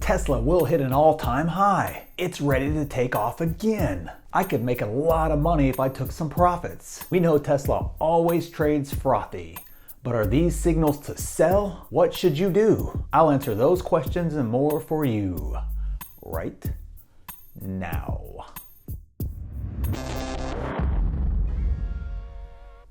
Tesla will hit an all-time high. It's ready to take off again. I could make a lot of money if I took some profits. We know Tesla always trades frothy. But are these signals to sell? What should you do? I'll answer those questions and more for you right now.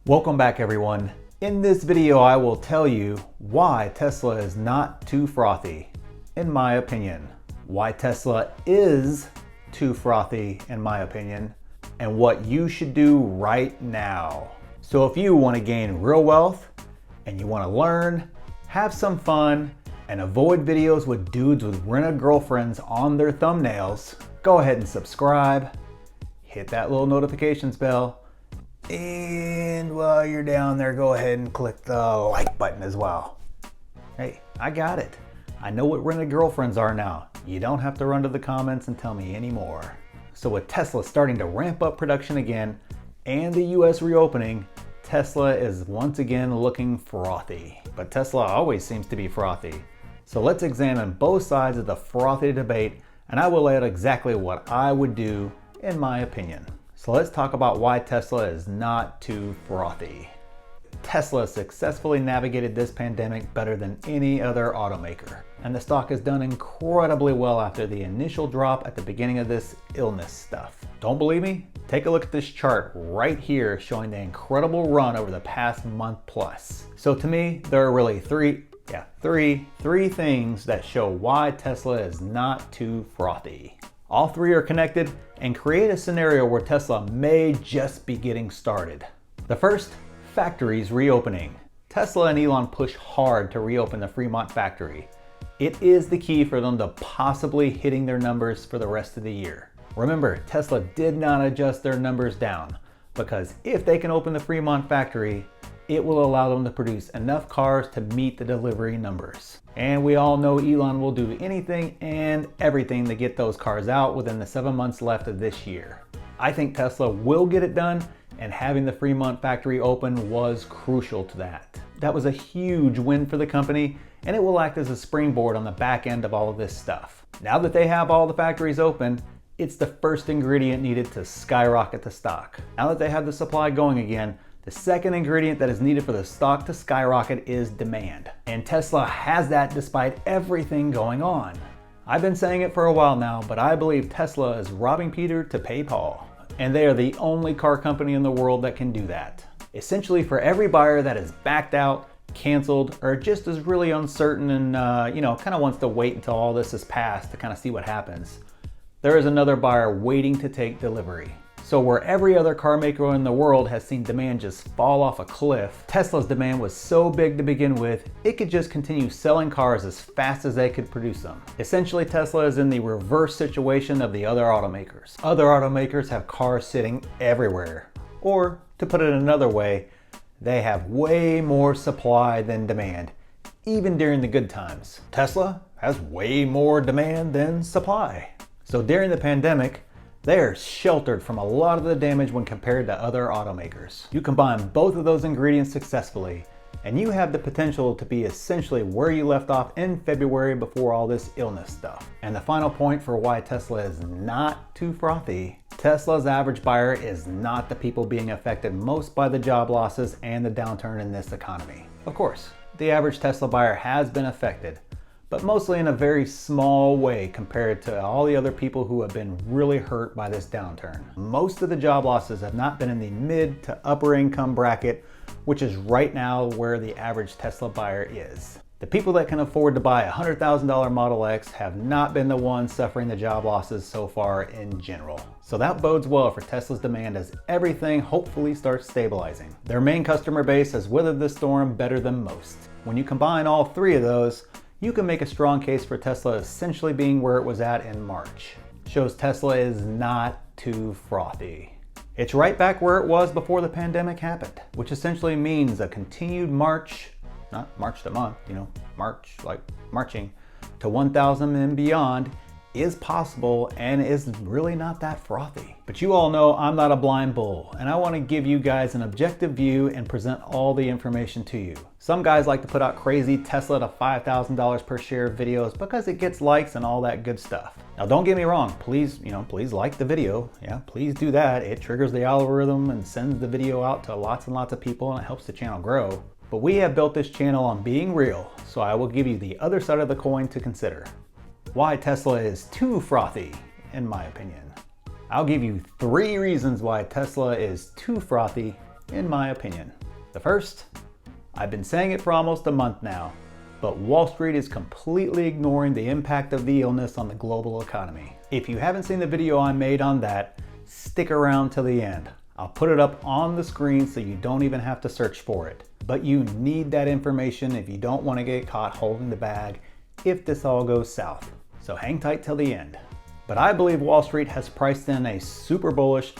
Welcome back, everyone. In this video, I will tell you why Tesla is not too frothy, in my opinion, why Tesla is too frothy, in my opinion, and what you should do right now. So if you want to gain real wealth and you want to learn, have some fun, and avoid videos with dudes with rent-a-girlfriends on their thumbnails, go ahead and subscribe, hit that little notifications bell, and while you're down there, go ahead and click the like button as well. Hey, I got it. I know what rented girlfriends are now. You don't have to run to the comments and tell me anymore. So with Tesla starting to ramp up production again and the US reopening, Tesla is once again looking frothy. But Tesla always seems to be frothy. So let's examine both sides of the frothy debate, and I will lay out exactly what I would do in my opinion. So let's talk about why Tesla is not too frothy. Tesla successfully navigated this pandemic better than any other automaker, and the stock has done incredibly well after the initial drop at the beginning of this illness stuff. Don't believe me? Take a look at this chart right here showing the incredible run over the past month plus. So to me, there are really three things that show why Tesla is not too frothy. All three are connected and create a scenario where Tesla may just be getting started. The first, factories reopening. Tesla and Elon push hard to reopen the Fremont factory. It is the key for them to possibly hitting their numbers for the rest of the year. Remember, Tesla did not adjust their numbers down because if they can open the Fremont factory, it will allow them to produce enough cars to meet the delivery numbers. And we all know Elon will do anything and everything to get those cars out within the 7 months left of this year. I think Tesla will get it done, and having the Fremont factory open was crucial to that. That was a huge win for the company, and it will act as a springboard on the back end of all of this stuff. Now that they have all the factories open, it's the first ingredient needed to skyrocket the stock. Now that they have the supply going again, the second ingredient that is needed for the stock to skyrocket is demand. And Tesla has that despite everything going on. I've been saying it for a while now, but I believe Tesla is robbing Peter to pay Paul. And they are the only car company in the world that can do that. Essentially, for every buyer that is backed out, canceled, or just is really uncertain and kind of wants to wait until all this is passed to kind of see what happens, there is another buyer waiting to take delivery. So where every other car maker in the world has seen demand just fall off a cliff, Tesla's demand was so big to begin with, it could just continue selling cars as fast as they could produce them. Essentially, Tesla is in the reverse situation of the other automakers. Other automakers have cars sitting everywhere. Or, to put it another way, they have way more supply than demand, even during the good times. Tesla has way more demand than supply. So during the pandemic, they are sheltered from a lot of the damage when compared to other automakers. You combine both of those ingredients successfully, and you have the potential to be essentially where you left off in February before all this illness stuff. And the final point for why Tesla is not too frothy, Tesla's average buyer is not the people being affected most by the job losses and the downturn in this economy. Of course, the average Tesla buyer has been affected, but mostly in a very small way compared to all the other people who have been really hurt by this downturn. Most of the job losses have not been in the mid to upper income bracket, which is right now where the average Tesla buyer is. The people that can afford to buy a $100,000 Model X have not been the ones suffering the job losses so far in general. So that bodes well for Tesla's demand as everything hopefully starts stabilizing. Their main customer base has weathered the storm better than most. When you combine all three of those, you can make a strong case for Tesla essentially being where it was at in March. Shows Tesla is not too frothy. It's right back where it was before the pandemic happened, which essentially means a continued march, not march to month, march like marching, to 1,000 and beyond is possible and is really not that frothy. But you all know I'm not a blind bull, and I want to give you guys an objective view and present all the information to you. Some guys like to put out crazy Tesla to $5,000 per share videos because it gets likes and all that good stuff. Now don't get me wrong, please like the video. Yeah, please do that. It triggers the algorithm and sends the video out to lots and lots of people, and it helps the channel grow. But we have built this channel on being real, so I will give you the other side of the coin to consider. Why Tesla is too frothy, in my opinion. I'll give you 3 reasons why Tesla is too frothy, in my opinion. The first, I've been saying it for almost a month now, but Wall Street is completely ignoring the impact of the illness on the global economy. If you haven't seen the video I made on that, stick around till the end. I'll put it up on the screen so you don't even have to search for it. But you need that information if you don't want to get caught holding the bag if this all goes south. So hang tight till the end. But I believe Wall Street has priced in a super bullish,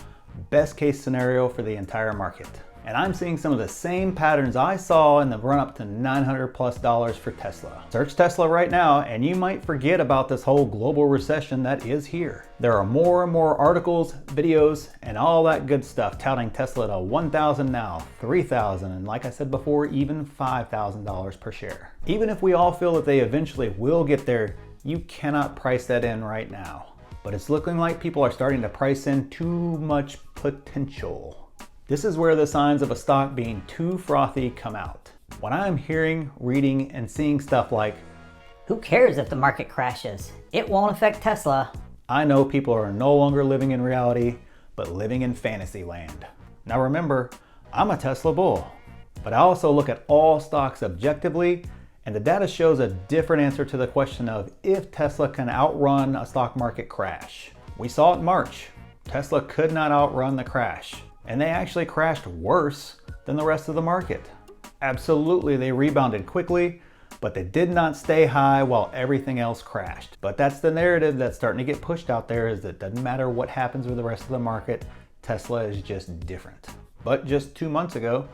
best case scenario for the entire market. And I'm seeing some of the same patterns I saw in the run up to $900+ for Tesla. Search Tesla right now and you might forget about this whole global recession that is here. There are more and more articles, videos, and all that good stuff touting Tesla to $1,000 now, $3,000, and like I said before, even $5,000 per share. Even if we all feel that they eventually will get there, you cannot price that in right now. But it's looking like people are starting to price in too much potential. This is where the signs of a stock being too frothy come out. When I'm hearing, reading, and seeing stuff like, "Who cares if the market crashes? It won't affect Tesla," I know people are no longer living in reality, but living in fantasy land. Now remember, I'm a Tesla bull, but I also look at all stocks objectively, and the data shows a different answer to the question of if Tesla can outrun a stock market crash. We saw it in March. Tesla could not outrun the crash. And they actually crashed worse than the rest of the market. Absolutely, they rebounded quickly, but they did not stay high while everything else crashed. But that's the narrative that's starting to get pushed out there, is that it doesn't matter what happens with the rest of the market, Tesla is just different. But just 2 months ago,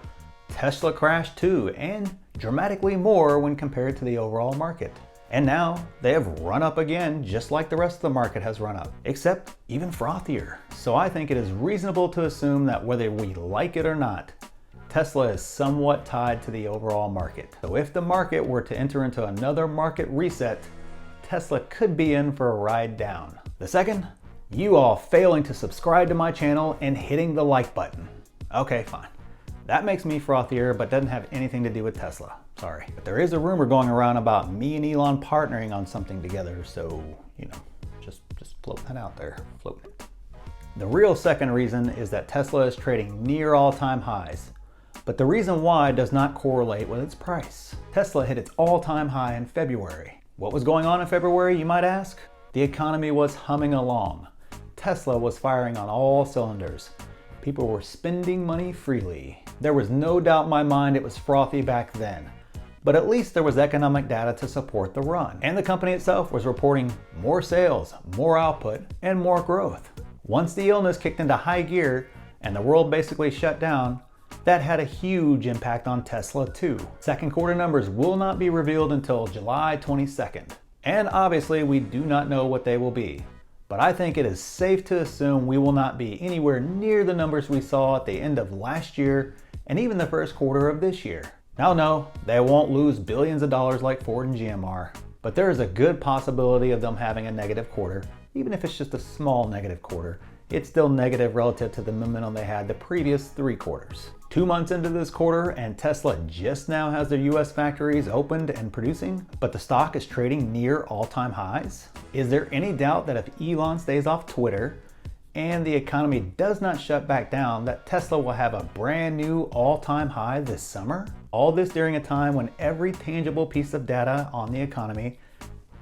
Tesla crashed too, and dramatically more when compared to the overall market. And now they have run up again, just like the rest of the market has run up, except even frothier. So I think it is reasonable to assume that whether we like it or not, Tesla is somewhat tied to the overall market. So if the market were to enter into another market reset, Tesla could be in for a ride down. The second, you all failing to subscribe to my channel and hitting the like button. Okay, fine. That makes me frothier, but doesn't have anything to do with Tesla. Sorry. But there is a rumor going around about me and Elon partnering on something together, so, just float that out there, float it. The real second reason is that Tesla is trading near all-time highs, but the reason why does not correlate with its price. Tesla hit its all-time high in February. What was going on in February, you might ask? The economy was humming along. Tesla was firing on all cylinders. People were spending money freely. There was no doubt in my mind it was frothy back then, but at least there was economic data to support the run. And the company itself was reporting more sales, more output, and more growth. Once the illness kicked into high gear and the world basically shut down, that had a huge impact on Tesla too. Second quarter numbers will not be revealed until July 22nd. And obviously we do not know what they will be. But I think it is safe to assume we will not be anywhere near the numbers we saw at the end of last year and even the first quarter of this year. Now no, they won't lose billions of dollars like Ford and GM are, but there is a good possibility of them having a negative quarter. Even if it's just a small negative quarter, it's still negative relative to the momentum they had the previous 3 quarters. 2 months into this quarter and Tesla just now has their US factories opened and producing, but the stock is trading near all-time highs? Is there any doubt that if Elon stays off Twitter and the economy does not shut back down, that Tesla will have a brand new all-time high this summer? All this during a time when every tangible piece of data on the economy,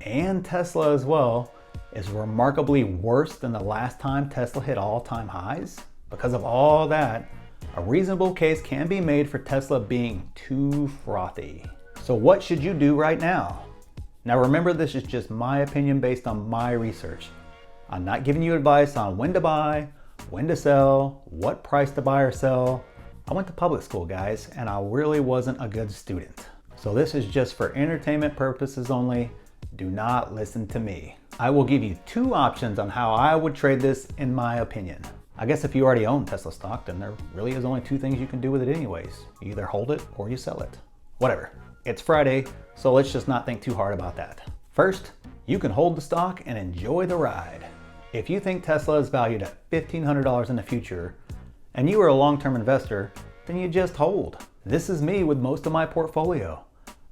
and Tesla as well, is remarkably worse than the last time Tesla hit all-time highs? Because of all that, a reasonable case can be made for Tesla being too frothy. So what should you do right now? Now remember, this is just my opinion based on my research. I'm not giving you advice on when to buy, when to sell, what price to buy or sell. I went to public school, guys, and I really wasn't a good student. So this is just for entertainment purposes only. Do not listen to me. I will give you two options on how I would trade this in my opinion. I guess if you already own Tesla stock, then there really is only two things you can do with it anyways. You either hold it or you sell it. Whatever. It's Friday, so let's just not think too hard about that. First, you can hold the stock and enjoy the ride. If you think Tesla is valued at $1,500 in the future, and you are a long-term investor, then you just hold. This is me with most of my portfolio.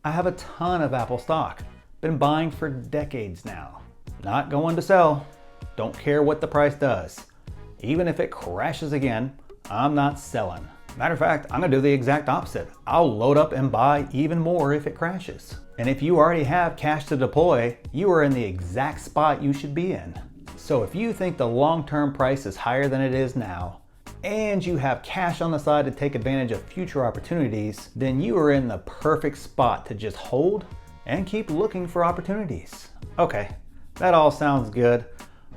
I have a ton of Apple stock. Been buying for decades now. Not going to sell. Don't care what the price does. Even if it crashes again, I'm not selling. Matter of fact, I'm gonna do the exact opposite. I'll load up and buy even more if it crashes. And if you already have cash to deploy, you are in the exact spot you should be in. So if you think the long-term price is higher than it is now, and you have cash on the side to take advantage of future opportunities, then you are in the perfect spot to just hold and keep looking for opportunities. Okay, that all sounds good,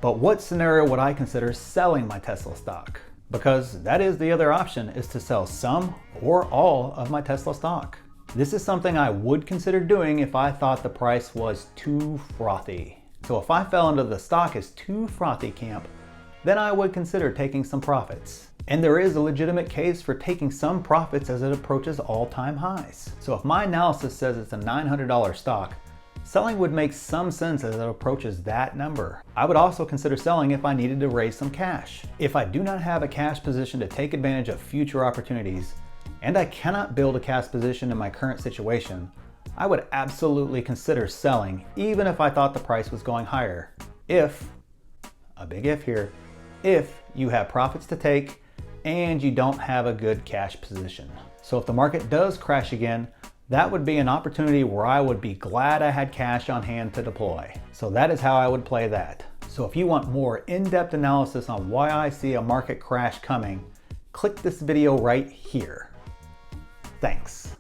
but what scenario would I consider selling my Tesla stock? Because that is the other option, is to sell some or all of my Tesla stock. This is something I would consider doing if I thought the price was too frothy. So if I fell into the stock is too frothy camp, then I would consider taking some profits. And there is a legitimate case for taking some profits as it approaches all-time highs. So if my analysis says it's a $900 stock, selling would make some sense as it approaches that number. I would also consider selling if I needed to raise some cash. If I do not have a cash position to take advantage of future opportunities, and I cannot build a cash position in my current situation, I would absolutely consider selling even if I thought the price was going higher. If, a big if here, if you have profits to take and you don't have a good cash position. So if the market does crash again, that would be an opportunity where I would be glad I had cash on hand to deploy. So that is how I would play that. So if you want more in-depth analysis on why I see a market crash coming, click this video right here. Thanks.